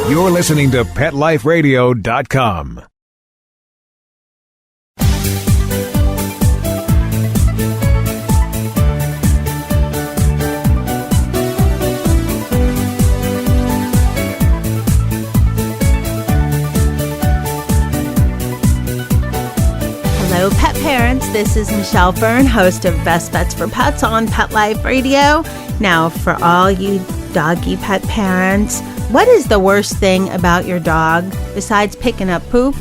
You're listening to PetLifeRadio.com. Hello, pet parents. This is Michelle Fern, host of Best Bets for Pets on Pet Life Radio. Now, for all you doggy pet parents, what is the worst thing about your dog besides picking up poop?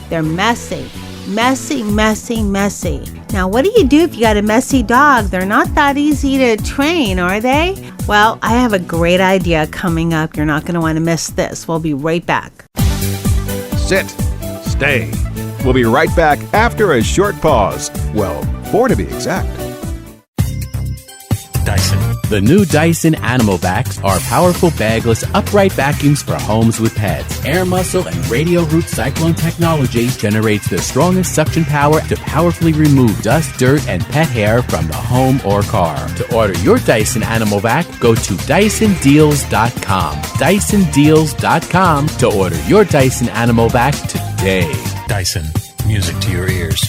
They're messy. Messy, messy, messy. Now, what do you do if you got a messy dog? They're not that easy to train, are they? Well, I have a great idea coming up. You're not going to want to miss this. We'll be right back. Sit. Stay. We'll be right back after a short pause. Well, 4 to be exact. Dyson. The new Dyson Animal Vacs are powerful bagless upright vacuums for homes with pets. Air muscle and radio root cyclone technology generates the strongest suction power to powerfully remove dust, dirt, and pet hair from the home or car. To order your Dyson Animal Vac, go to DysonDeals.com. DysonDeals.com to order your Dyson Animal Vac today. Dyson. Music to your ears.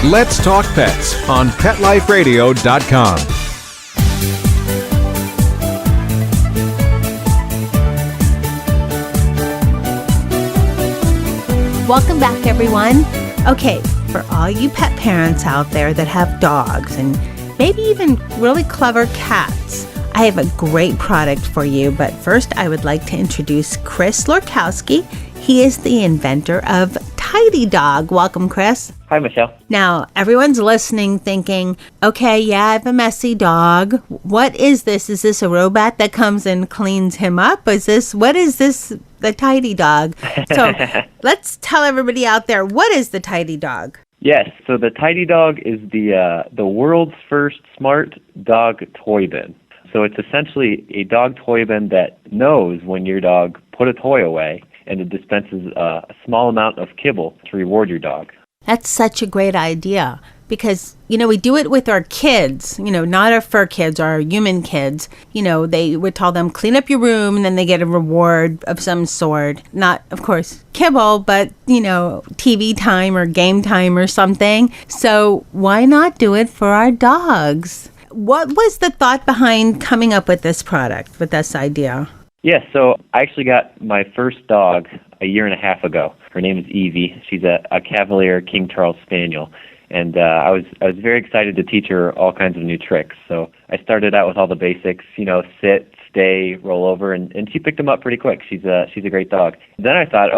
Let's talk pets on PetLifeRadio.com. Welcome back, everyone. Okay, for all you pet parents out there that have dogs and maybe even really clever cats, I have a great product for you. But first, I would like to introduce Chris Lorkowski. He is the inventor of Tidy Dog. Welcome, Chris. Hi, Michelle. Now, everyone's listening thinking, okay, yeah, I have a messy dog. What is this? Is this a robot that comes and cleans him up? What is this, the Tidy Dog? So let's tell everybody out there, what is the Tidy Dog? Yes, so the Tidy Dog is the world's first smart dog toy bin. So it's essentially a dog toy bin that knows when your dog put a toy away, and it dispenses a small amount of kibble to reward your dog. That's such a great idea because, we do it with our kids, not our fur kids, our human kids. They would tell them, clean up your room, and then they get a reward of some sort. Not, of course, kibble, but, TV time or game time or something. So why not do it for our dogs? What was the thought behind coming up with this product, with this idea? Yeah, so I actually got my first dog a year and a half ago. Her name is Evie. She's a Cavalier King Charles Spaniel. And I was very excited to teach her all kinds of new tricks. So I started out with all the basics, sit, stay, roll over, and she picked them up pretty quick. She's a great dog. Then I thought,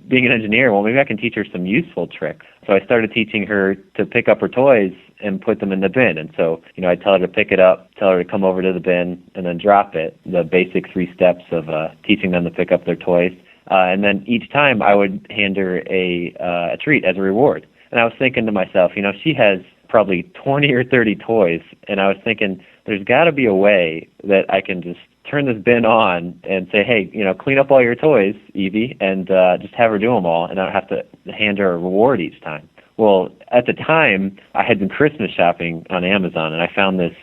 being an engineer, well, maybe I can teach her some useful tricks. So I started teaching her to pick up her toys and put them in the bin. And so, I'd tell her to pick it up, tell her to come over to the bin, and then drop it, the basic 3 steps of teaching them to pick up their toys. And then each time I would hand her a treat as a reward. And I was thinking to myself, she has probably 20 or 30 toys, and I was thinking there's got to be a way that I can just turn this bin on and say, hey, clean up all your toys, Evie, and just have her do them all, and I don't have to hand her a reward each time. Well, at the time, I had been Christmas shopping on Amazon, and I found this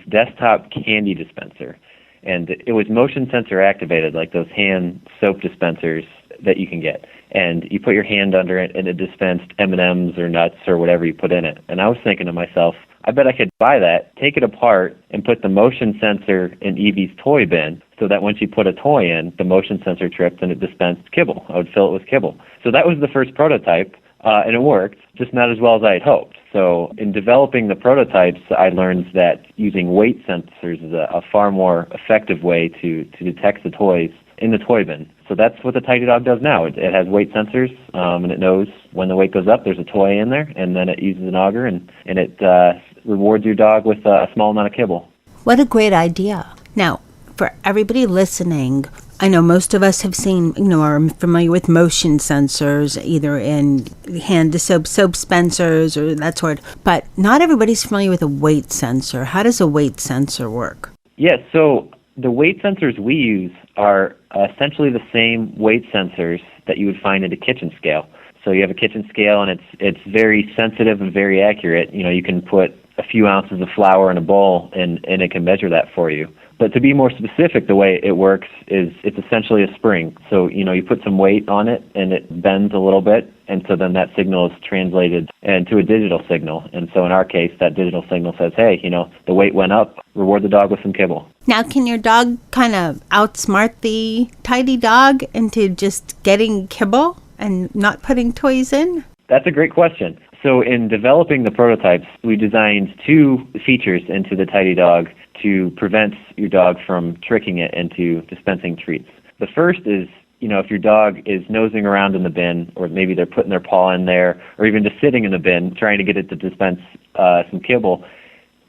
desktop candy dispenser. And it was motion sensor activated, like those hand soap dispensers that you can get. And you put your hand under it, and it dispensed M&Ms or nuts or whatever you put in it. And I was thinking to myself, I bet I could buy that, take it apart, and put the motion sensor in Evie's toy bin so that when she put a toy in, the motion sensor tripped and it dispensed kibble. I would fill it with kibble. So that was the first prototype, and it worked, just not as well as I had hoped. So in developing the prototypes, I learned that using weight sensors is a far more effective way to detect the toys in the toy bin. So that's what the Tidy Dog does now. It has weight sensors, and it knows when the weight goes up, there's a toy in there, and then it uses an auger, and it rewards your dog with a small amount of kibble. What a great idea. Now, for everybody listening, I know most of us have seen, are familiar with motion sensors, either in hand to soap dispensers or that sort, but not everybody's familiar with a weight sensor. How does a weight sensor work? Yeah, so the weight sensors we use are essentially the same weight sensors that you would find at a kitchen scale. So you have a kitchen scale, and it's very sensitive and very accurate. You can put a few ounces of flour in a bowl, and it can measure that for you. But to be more specific, the way it works is it's essentially a spring. So, you put some weight on it, and it bends a little bit, and so then that signal is translated into a digital signal. And so in our case, that digital signal says, hey, the weight went up, reward the dog with some kibble. Now, can your dog kind of outsmart the tidy dog into just getting kibble and not putting toys in? That's a great question. So in developing the prototypes, we designed 2 features into the Tidy Dog to prevent your dog from tricking it into dispensing treats. The first is, if your dog is nosing around in the bin, or maybe they're putting their paw in there, or even just sitting in the bin trying to get it to dispense some kibble,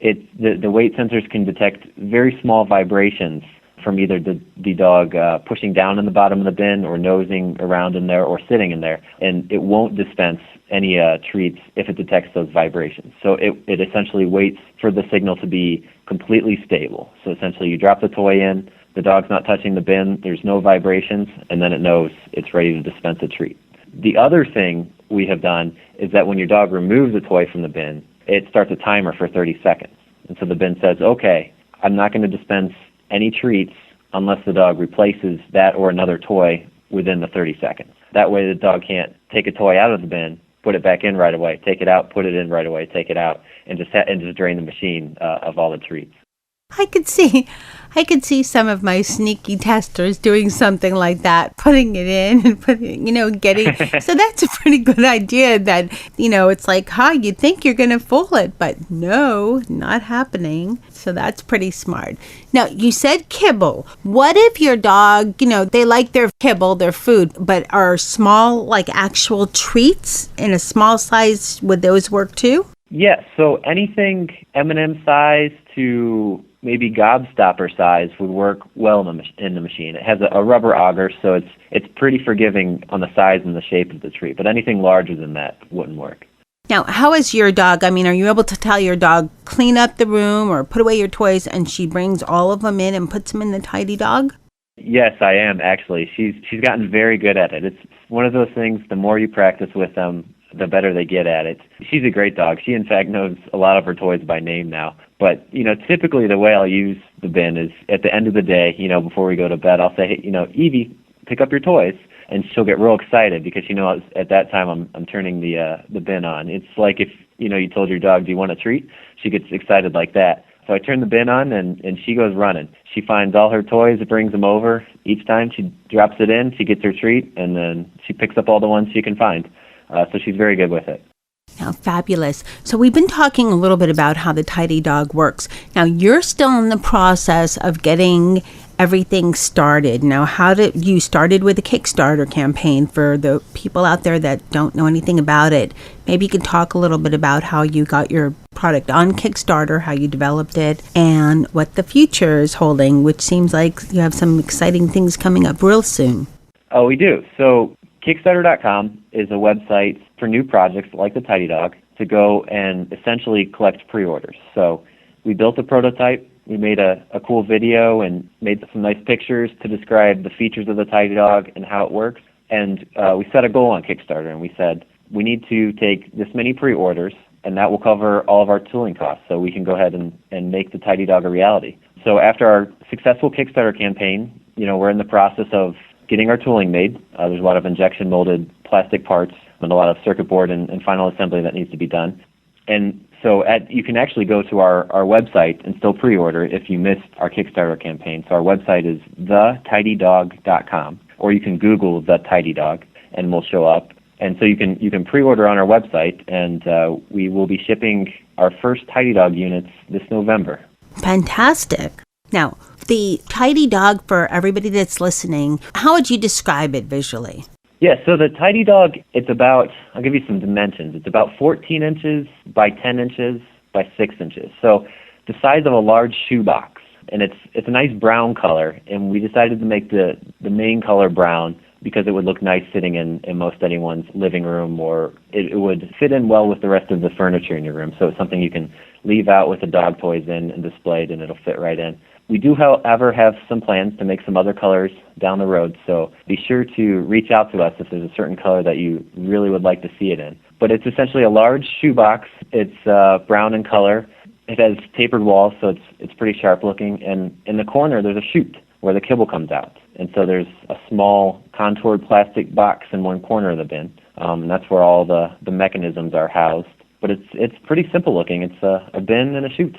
the weight sensors can detect very small vibrations from either the dog pushing down in the bottom of the bin or nosing around in there or sitting in there, and it won't dispense any treats if it detects those vibrations. So it essentially waits for the signal to be completely stable. So essentially you drop the toy in, the dog's not touching the bin, there's no vibrations, and then it knows it's ready to dispense a treat. The other thing we have done is that when your dog removes the toy from the bin, it starts a timer for 30 seconds. And so the bin says, okay, I'm not going to dispense any treats unless the dog replaces that or another toy within the 30 seconds. That way the dog can't take a toy out of the bin, put it back in right away, take it out, put it in right away, take it out, and just drain the machine of all the treats. I could see some of my sneaky testers doing something like that, putting it in and getting. So that's a pretty good idea. That it's like, you think you're going to fool it, but no, not happening. So that's pretty smart. Now you said kibble. What if your dog, they like their kibble, their food, but are small, like actual treats in a small size? Would those work too? Yes. So anything M&M size to maybe gobstopper size would work well in the machine. It has a rubber auger, so it's pretty forgiving on the size and the shape of the treat, but anything larger than that wouldn't work. Now, how is your dog? I mean, are you able to tell your dog, clean up the room or put away your toys, and she brings all of them in and puts them in the Tidy Dog? Yes, I am, actually. She's gotten very good at it. It's one of those things, the more you practice with them, the better they get at it. She's a great dog. She, in fact, knows a lot of her toys by name now. But, typically the way I'll use the bin is at the end of the day, before we go to bed, I'll say, hey, Evie, pick up your toys. And she'll get real excited because, at that time I'm turning the bin on. It's like if, you told your dog, do you want a treat? She gets excited like that. So I turn the bin on and she goes running. She finds all her toys, brings them over. Each time she drops it in, she gets her treat, and then she picks up all the ones she can find. So she's very good with it. Now, fabulous. So we've been talking a little bit about how the Tidy Dog works. Now, you're still in the process of getting everything started. Now, you started with a Kickstarter campaign for the people out there that don't know anything about it. Maybe you can talk a little bit about how you got your product on Kickstarter, how you developed it, and what the future is holding, which seems like you have some exciting things coming up real soon. Oh, we do. So Kickstarter.com is a website for new projects like the Tidy Dog to go and essentially collect pre-orders. So we built a prototype. We made a cool video and made some nice pictures to describe the features of the Tidy Dog and how it works. And we set a goal on Kickstarter, and we said we need to take this many pre-orders, and that will cover all of our tooling costs, so we can go ahead and make the Tidy Dog a reality. So after our successful Kickstarter campaign, we're in the process of getting our tooling made. There's a lot of injection molded plastic parts and a lot of circuit board and final assembly that needs to be done. And so you can actually go to our website and still pre-order if you missed our Kickstarter campaign. So our website is thetidydog.com, or you can Google The Tidy Dog and we'll show up. And so you can pre-order on our website, and we will be shipping our first Tidy Dog units this November. Fantastic. Now, the Tidy Dog, for everybody that's listening, how would you describe it visually? Yeah, so the Tidy Dog, I'll give you some dimensions. It's about 14 inches by 10 inches by 6 inches. So the size of a large shoebox. And it's a nice brown color, and we decided to make the main color brown because it would look nice sitting in most anyone's living room, or it would fit in well with the rest of the furniture in your room. So it's something you can leave out with the dog toys in and displayed, and it'll fit right in. We do, however, have some plans to make some other colors down the road, so be sure to reach out to us if there's a certain color that you really would like to see it in. But it's essentially a large shoebox. It's brown in color. It has tapered walls, so it's pretty sharp looking. And in the corner, there's a chute where the kibble comes out. And so there's a small contoured plastic box in one corner of the bin. And that's where all the mechanisms are housed. But it's pretty simple looking. It's a bin and a chute.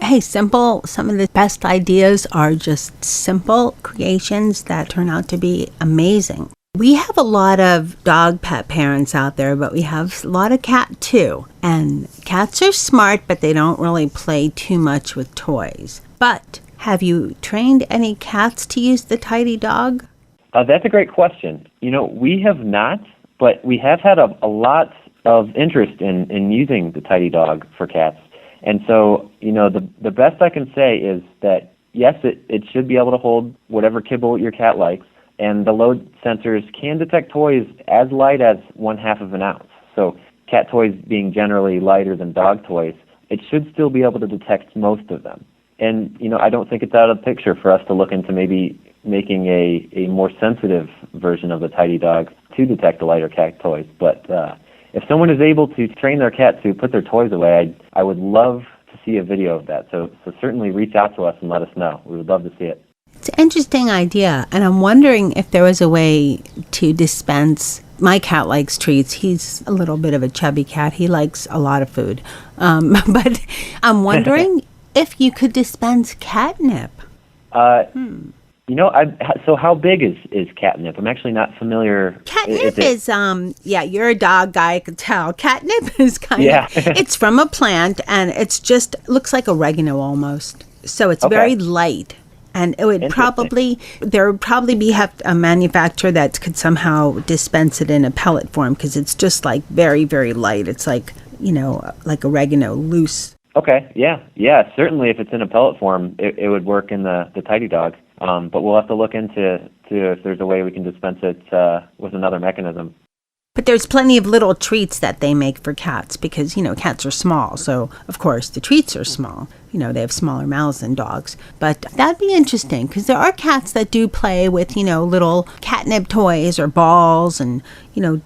Hey, simple. Some of the best ideas are just simple creations that turn out to be amazing. We have a lot of dog pet parents out there, but we have a lot of cat too. And cats are smart, but they don't really play too much with toys. But have you trained any cats to use the Tidy Dog? That's a great question. We have not, but we have had a lot of interest in using the Tidy Dog for cats. And so, the best I can say is that, yes, it should be able to hold whatever kibble your cat likes, and the load sensors can detect toys as light as 1/2 of an ounce. So cat toys being generally lighter than dog toys, it should still be able to detect most of them. And, I don't think it's out of the picture for us to look into maybe making a more sensitive version of the Tidy Dog to detect the lighter cat toys. But if someone is able to train their cat to put their toys away, I would love to see a video of that. So certainly reach out to us and let us know. We would love to see it. It's an interesting idea, and I'm wondering if there was a way to dispense. My cat likes treats. He's a little bit of a chubby cat. He likes a lot of food. But I'm wondering if you could dispense catnip. So how big is catnip? I'm actually not familiar. Catnip is, you're a dog guy, I could tell. Catnip is kind of, it's from a plant, and it's just, looks like oregano almost. So it's very light. And it would there would probably be a manufacturer that could somehow dispense it in a pellet form, because it's just like very, very light. It's like, like oregano, loose. Okay, yeah. Certainly if it's in a pellet form, it would work in the Tidy Dog. But we'll have to look into if there's a way we can dispense it with another mechanism. But there's plenty of little treats that they make for cats because, cats are small. So, of course, the treats are small. They have smaller mouths than dogs. But that'd be interesting because there are cats that do play with, little catnip toys or balls and,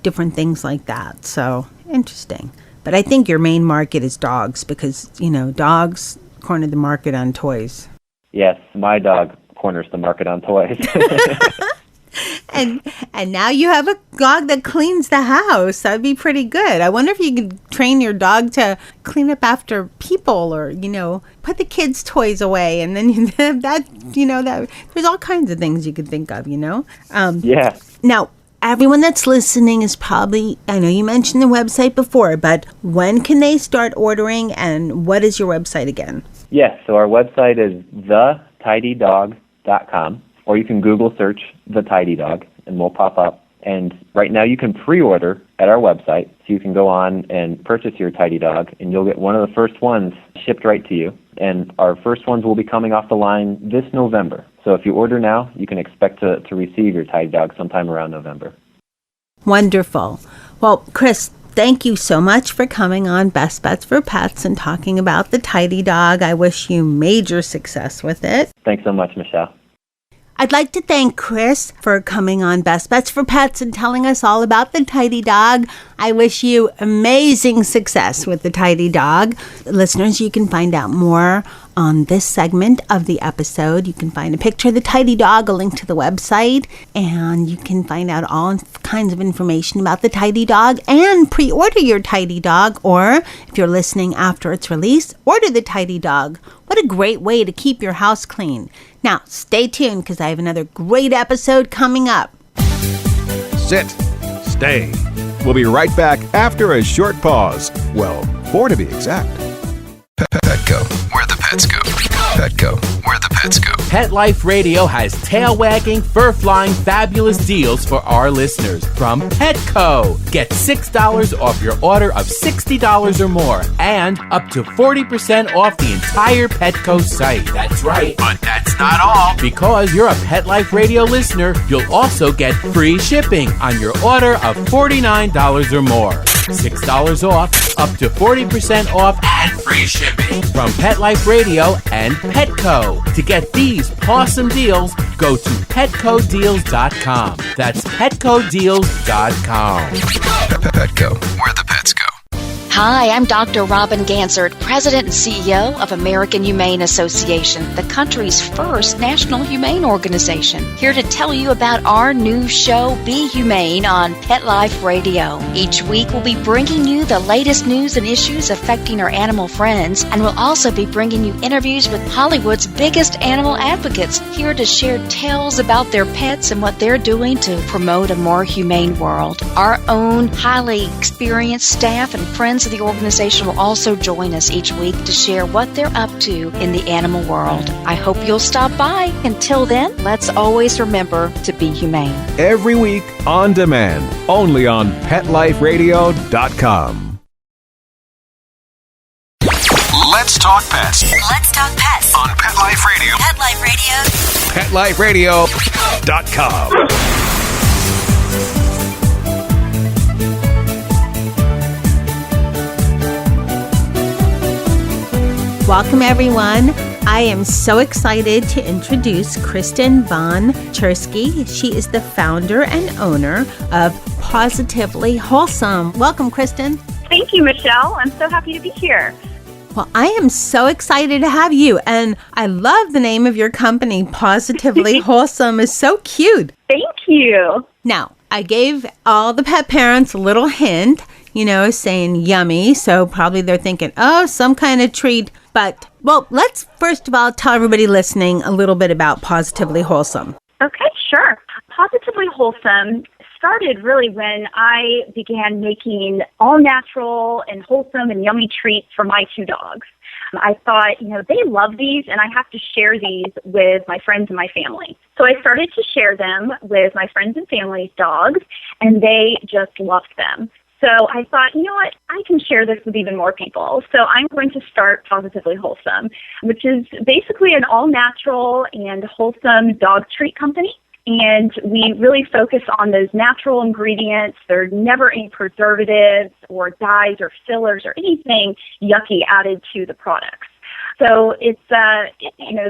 different things like that. So, interesting. But I think your main market is dogs because, dogs corner the market on toys. Yes, my dog corners the market on toys. And now you have a dog that cleans the house. That'd be pretty good. I wonder if you could train your dog to clean up after people or, put the kids' toys away. And then that there's all kinds of things you could think of, Yeah. Now, everyone that's listening is probably, I know you mentioned the website before, but when can they start ordering and what is your website again? Yes, so our website is thetidydog.com. Or you can Google search The Tidy Dog, and we'll pop up. And right now you can pre-order at our website, so you can go on and purchase your Tidy Dog, and you'll get one of the first ones shipped right to you. And our first ones will be coming off the line this November. So if you order now, you can expect to receive your Tidy Dog sometime around November. Wonderful. Well, Chris, thank you so much for coming on Best Bets for Pets and talking about the Tidy Dog. I wish you major success with it. Thanks so much, Michelle. I'd like to thank Chris for coming on Best Bets for Pets and telling us all about the Tidy Dog. I wish you amazing success with the Tidy Dog. Listeners, you can find out more on this segment of the episode. You can find a picture of the Tidy Dog, a link to the website, and you can find out all kinds of information about the Tidy Dog and pre-order your Tidy Dog, or if you're listening after its release, order the Tidy Dog. What a great way to keep your house clean. Now, stay tuned because I have another great episode coming up. Sit. Stay. We'll be right back after a short pause. Well, 4 to be exact. Petco, where the pets go. Petco, where the pets go. Pet Life Radio has tail-wagging, fur-flying, fabulous deals for our listeners from Petco. Get $6 off your order of $60 or more and up to 40% off the entire Petco site. That's right. But that's not all. Because you're a Pet Life Radio listener, you'll also get free shipping on your order of $49 or more. $6 off, up to 40% off, and free shipping from Pet Life Radio and Petco. To get these awesome deals, go to petcodeals.com. That's petcodeals.com. Petco, where the pets go. Hi, I'm Dr. Robin Gansert, President and CEO of American Humane Association, the country's first national humane organization. Here to tell you about our new show, Be Humane, on Pet Life Radio. Each week, we'll be bringing you the latest news and issues affecting our animal friends, and we'll also be bringing you interviews with Hollywood's biggest animal advocates, here to share tales about their pets and what they're doing to promote a more humane world. Our own highly experienced staff and friends of the organization will also join us each week to share what they're up to in the animal world. I hope you'll stop by. Until then, let's always remember to be humane. Every week on demand, only on PetLifeRadio.com. Let's talk pets Let's talk pets on Pet Life Radio. Pet Life Radio. PetLifeRadio.com. Welcome, everyone. I am so excited to introduce Kristin Von Tschirschky. She is the founder and owner of Pawsitively Wholesome. Welcome, Kristin. Thank you, Michelle. I'm so happy to be here. Well, I am so excited to have you, and I love the name of your company. Pawsitively Wholesome is so cute. Thank you. Now, I gave all the pet parents a little hint, saying yummy, so probably they're thinking, oh, some kind of treat. But, well, let's first of all tell everybody listening a little bit about Pawsitively Wholesome. Okay, sure. Pawsitively Wholesome started really when I began making all-natural and wholesome and yummy treats for my two dogs. I thought, they love these, and I have to share these with my friends and my family. So I started to share them with my friends and family's dogs, and they just loved them. So I thought, you know what, I can share this with even more people. So I'm going to start Pawsitively Wholesome, which is basically an all-natural and wholesome dog treat company. And we really focus on those natural ingredients. There are never any preservatives or dyes or fillers or anything yucky added to the products. So it's,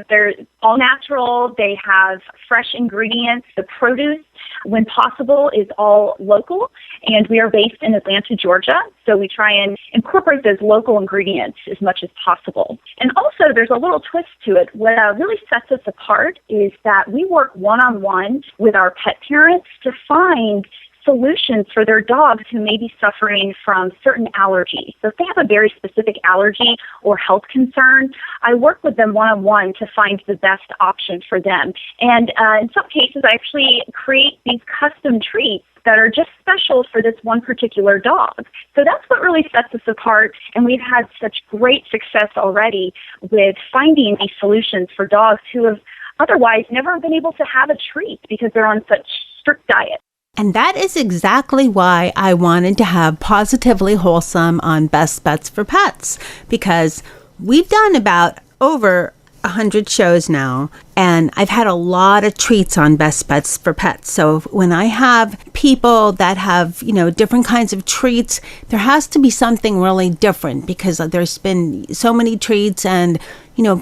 they're all natural. They have fresh ingredients. The produce, when possible, is all local. And we are based in Atlanta, Georgia. So we try and incorporate those local ingredients as much as possible. And also, there's a little twist to it. What really sets us apart is that we work one-on-one with our pet parents to find solutions for their dogs who may be suffering from certain allergies. So if they have a very specific allergy or health concern, I work with them one-on-one to find the best option for them. And in some cases, I actually create these custom treats that are just special for this one particular dog. So that's what really sets us apart, and we've had such great success already with finding these solutions for dogs who have otherwise never been able to have a treat because they're on such strict diet. And that is exactly why I wanted to have Pawsitively Wholesome on Best Bets for Pets, because we've done about over 100 shows now, and I've had a lot of treats on Best Bets for Pets. So when I have people that have, different kinds of treats, there has to be something really different, because there's been so many treats, and,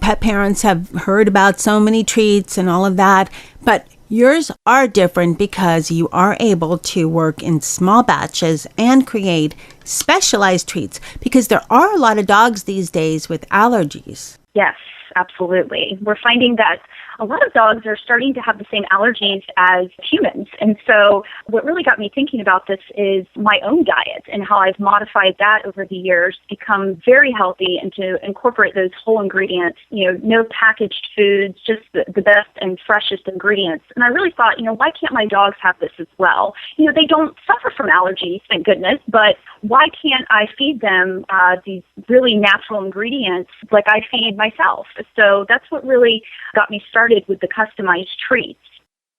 pet parents have heard about so many treats and all of that. But yours are different because you are able to work in small batches and create specialized treats, because there are a lot of dogs these days with allergies. Yes, absolutely. We're finding that a lot of dogs are starting to have the same allergies as humans. And so what really got me thinking about this is my own diet and how I've modified that over the years to become very healthy and to incorporate those whole ingredients, no packaged foods, just the best and freshest ingredients. And I really thought, why can't my dogs have this as well? They don't suffer from allergies, thank goodness, but why can't I feed them these really natural ingredients like I feed myself? So that's what really got me started with the customized treats.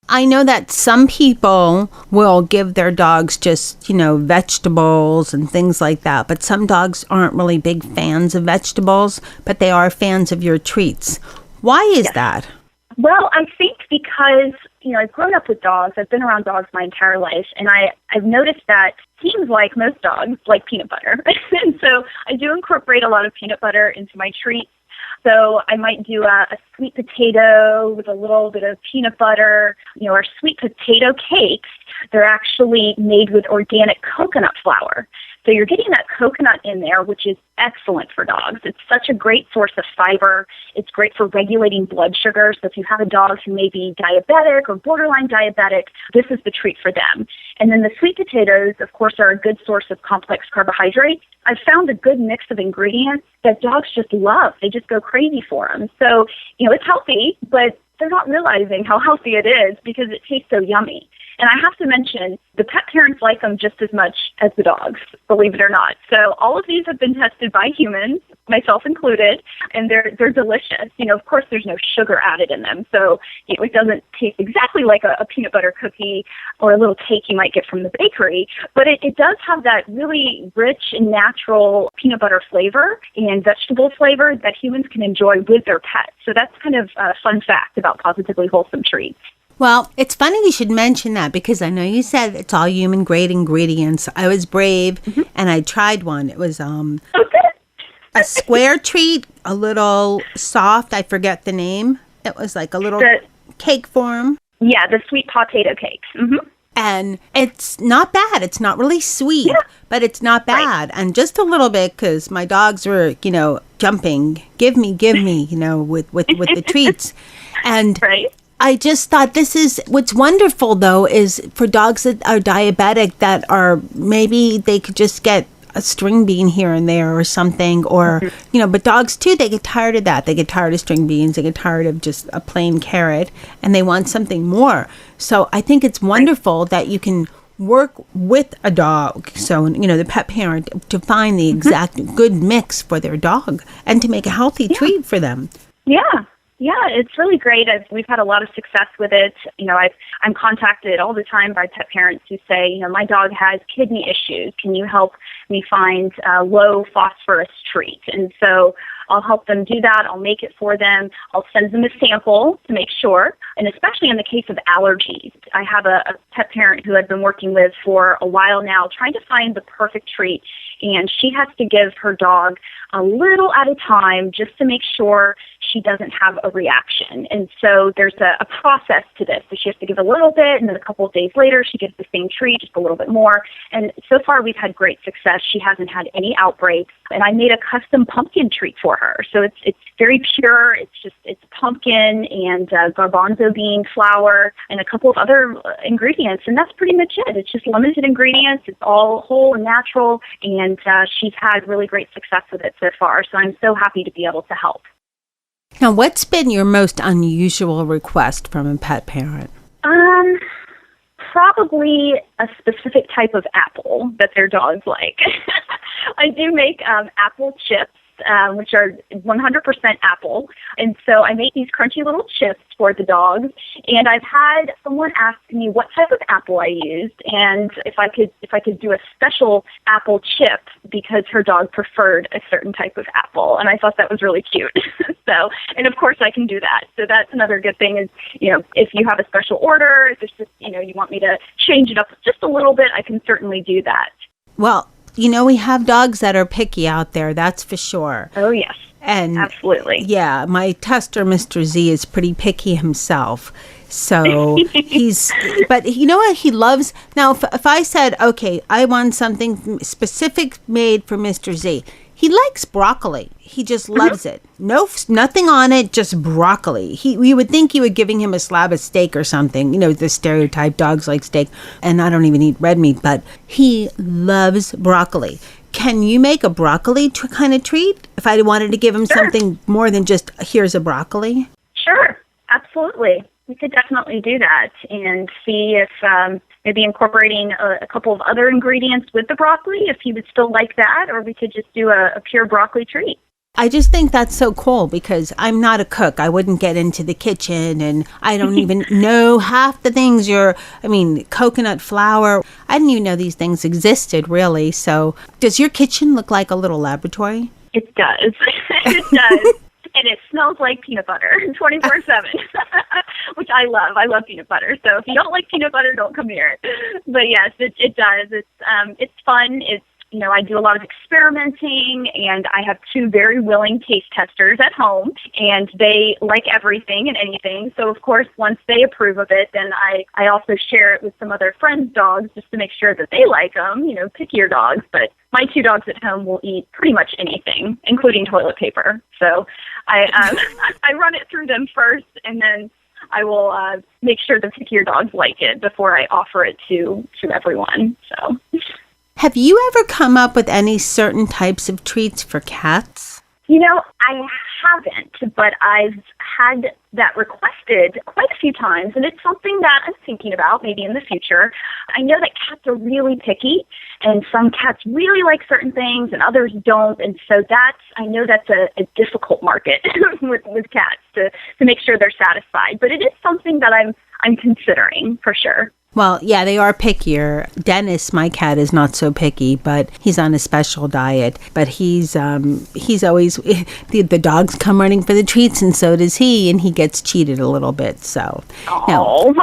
I know that some people will give their dogs just, vegetables and things like that, but some dogs aren't really big fans of vegetables, but they are fans of your treats. Why is that? Well, I think because, I've grown up with dogs. I've been around dogs my entire life, and I've noticed that it seems like most dogs like peanut butter. And so I do incorporate a lot of peanut butter into my treats. So I might do a sweet potato with a little bit of peanut butter. Our sweet potato cakes, they're actually made with organic coconut flour. So you're getting that coconut in there, which is excellent for dogs. It's such a great source of fiber. It's great for regulating blood sugar. So if you have a dog who may be diabetic or borderline diabetic, this is the treat for them. And then the sweet potatoes, of course, are a good source of complex carbohydrates. I've found a good mix of ingredients that dogs just love. They just go crazy for them. So, it's healthy, but they're not realizing how healthy it is because it tastes so yummy. And I have to mention, the pet parents like them just as much as the dogs, believe it or not. So all of these have been tested by humans, myself included, and they're delicious. Of course, there's no sugar added in them, so it doesn't taste exactly like a peanut butter cookie or a little cake you might get from the bakery, but it does have that really rich and natural peanut butter flavor and vegetable flavor that humans can enjoy with their pets. So that's kind of a fun fact about Pawsitively Wholesome treats. Well, it's funny you should mention that because I know you said it's all human-grade ingredients. I was brave, and I tried one. It was a square treat, a little soft. I forget the name. It was like a little cake form. Yeah, the sweet Pawtato cakes. Mm-hmm. And it's not bad. It's not really sweet, but it's not bad. Right. And just a little bit because my dogs were, jumping. Give me, with the treats. And I just thought this is what's wonderful, though, is for dogs that are diabetic that are maybe they could just get a string bean here and there or something, or, but dogs, too, they get tired of that. They get tired of string beans. They get tired of just a plain carrot, and they want something more. So I think it's wonderful that you can work with a dog, so, the pet parent, to find the exact good mix for their dog and to make a healthy treat for them. Yeah, it's really great. We've had a lot of success with it. I'm contacted all the time by pet parents who say, my dog has kidney issues. Can you help me find a low phosphorus treat? And so I'll help them do that. I'll make it for them. I'll send them a sample to make sure. And especially in the case of allergies, I have a pet parent who I've been working with for a while now, trying to find the perfect treat. And she has to give her dog a little at a time just to make sure she doesn't have a reaction. And so there's a process to this. So she has to give a little bit, and then a couple of days later, she gets the same treat, just a little bit more. And so far, we've had great success. She hasn't had any outbreaks. And I made a custom pumpkin treat for her. So it's very pure. It's pumpkin and garbanzo bean flour and a couple of other ingredients. And that's pretty much it. It's just limited ingredients. It's all whole and natural. And she's had really great success with it so far. So I'm so happy to be able to help. Now, what's been your most unusual request from a pet parent? Probably a specific type of apple that their dogs like. I do make apple chips, which are 100% apple. And so I make these crunchy little chips for the dogs. And I've had someone ask me what type of apple I used and if I could do a special apple chip because her dog preferred a certain type of apple. And I thought that was really cute. And of course I can do that. So that's another good thing is, if you have a special order, if it's just, you want me to change it up just a little bit, I can certainly do that. Well, we have dogs that are picky out there, that's for sure. Oh, yes. And absolutely. Yeah, my tester, Mr. Z, is pretty picky himself. So but you know what he loves? Now, if I said, okay, I want something specific made for Mr. Z, he likes broccoli. He just loves it. No, nothing on it, just broccoli. You would think you were giving him a slab of steak or something. The stereotype dogs like steak. And I don't even eat red meat, but he loves broccoli. Can you make a broccoli kind of treat if I wanted to give him something more than just here's a broccoli? Sure, absolutely. We could definitely do that and see if maybe incorporating a couple of other ingredients with the broccoli, if he would still like that, or we could just do a pure broccoli treat. I just think that's so cool because I'm not a cook. I wouldn't get into the kitchen and I don't even know half the things coconut flour. I didn't even know these things existed really. So does your kitchen look like a little laboratory? It does. It does. And it smells like peanut butter 24/7, which I love. I love peanut butter. So if you don't like peanut butter, don't come here. But yes, it does. It's fun. It's I do a lot of experimenting, and I have 2 very willing taste testers at home, and they like everything and anything. So, of course, once they approve of it, then I also share it with some other friends' dogs just to make sure that they like them, pickier dogs. But my 2 dogs at home will eat pretty much anything, including toilet paper. So I run it through them first, and then I will make sure the pickier dogs like it before I offer it to everyone. So. Have you ever come up with any certain types of treats for cats? I haven't, but I've had that requested quite a few times, and it's something that I'm thinking about maybe in the future. I know that cats are really picky, and some cats really like certain things and others don't, and so I know that's a difficult market with cats to make sure they're satisfied. But it is something that I'm considering for sure. Well, yeah, they are pickier. Dennis, my cat, is not so picky, but he's on a special diet. But he's always, the dogs come running for the treats, and so does he, and he gets cheated a little bit. So, now,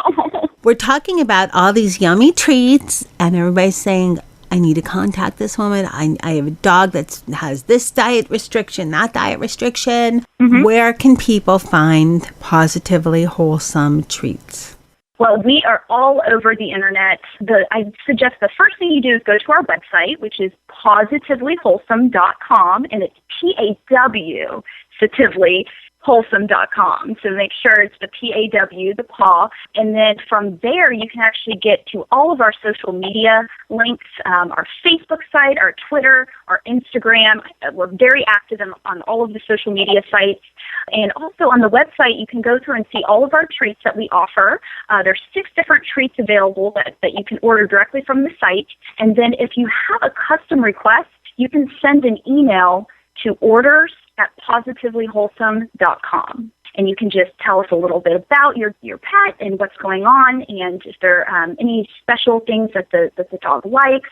we're talking about all these yummy treats, and everybody's saying, I need to contact this woman. I have a dog that has this diet restriction, that diet restriction. Mm-hmm. Where can people find Pawsitively Wholesome treats? Well, we are all over the internet. I suggest the first thing you do is go to our website, which is pawsitivelywholesome.com, and it's Pawsitively.wholesome.com. So make sure it's the P-A-W, the paw. And then from there, you can actually get to all of our social media links, our Facebook site, our Twitter, our Instagram. We're very active on all of the social media sites. And also on the website, you can go through and see all of our treats that we offer. There's 6 different treats available that you can order directly from the site. And then if you have a custom request, you can send an email to orders@pawsitivellywholesome.com. And you can just tell us a little bit about your pet and what's going on, and if there are any special things that the dog likes,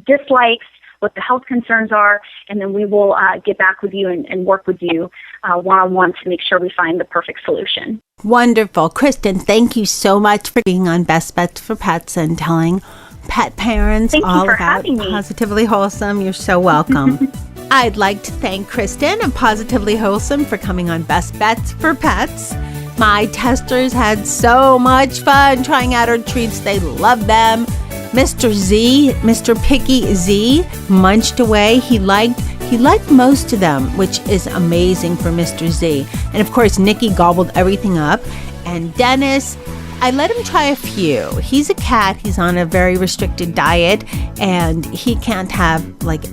dislikes, what the health concerns are, and then we will get back with you and work with you one-on-one to make sure we find the perfect solution. Wonderful. Kristin, thank you so much for being on Best Bets for Pets and telling pet parents all about Pawsitively Wholesome. You're so welcome. I'd like to thank Kristin and Pawsitively Wholesome for coming on Best Bets for Pets. My testers had so much fun trying out our treats. They loved them. Mr. Picky Z, munched away. He liked most of them, which is amazing for Mr. Z. And of course, Nikki gobbled everything up. And Dennis, I let him try a few. He's a cat. He's on a very restricted diet, and he can't have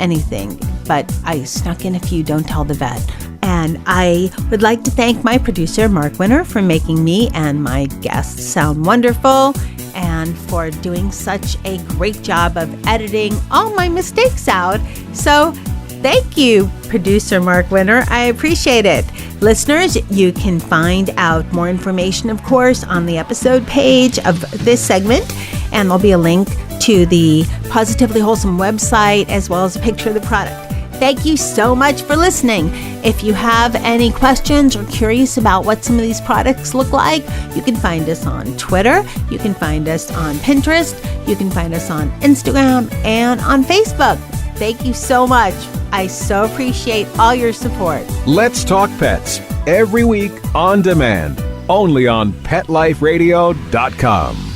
anything. But I snuck in a few. Don't tell the vet. And I would like to thank my producer, Mark Winter, for making me and my guests sound wonderful, and for doing such a great job of editing all my mistakes out. So thank you, producer Mark Winter. I appreciate it. Listeners, you can find out more information, of course, on the episode page of this segment, and there'll be a link to the Pawsitively Wholesome website as well as a picture of the product. Thank you so much for listening. If you have any questions or curious about what some of these products look like, you can find us on Twitter, you can find us on Pinterest, you can find us on Instagram and on Facebook. Thank you so much. I so appreciate all your support. Let's Talk Pets, every week on demand, only on PetLifeRadio.com.